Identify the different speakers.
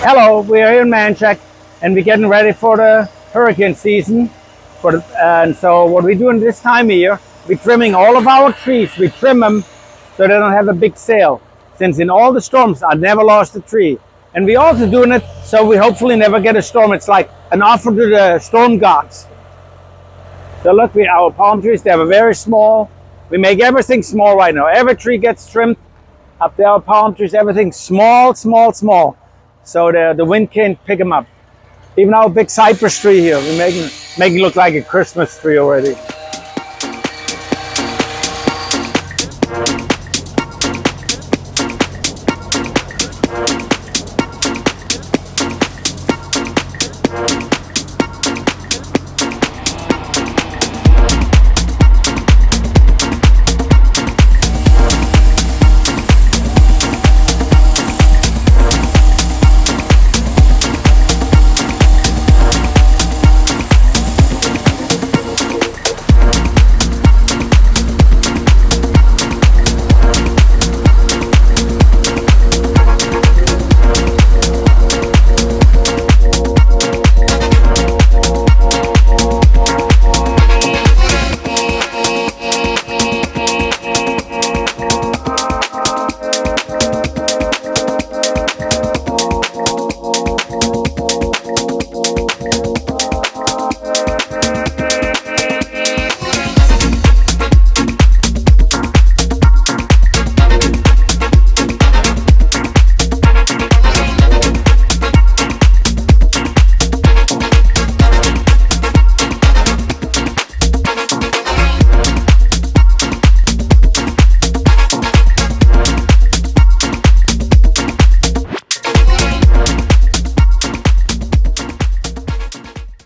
Speaker 1: Hello, we are here in Manchac, and we're getting ready for the hurricane season. And so what we're doing this time of year, we're trimming all of our trees. We trim them so they don't have a big sale. Since in all the storms, I never lost a tree. And we're also doing it so we hopefully never get a storm. It's like an offer to the storm gods. So look, our palm trees, they have a very small. We make everything small right now. Every tree gets trimmed. Up there, our palm trees, everything small, small, small. So the wind can't pick them up. Even our big cypress tree here, we're making it look like a Christmas tree already.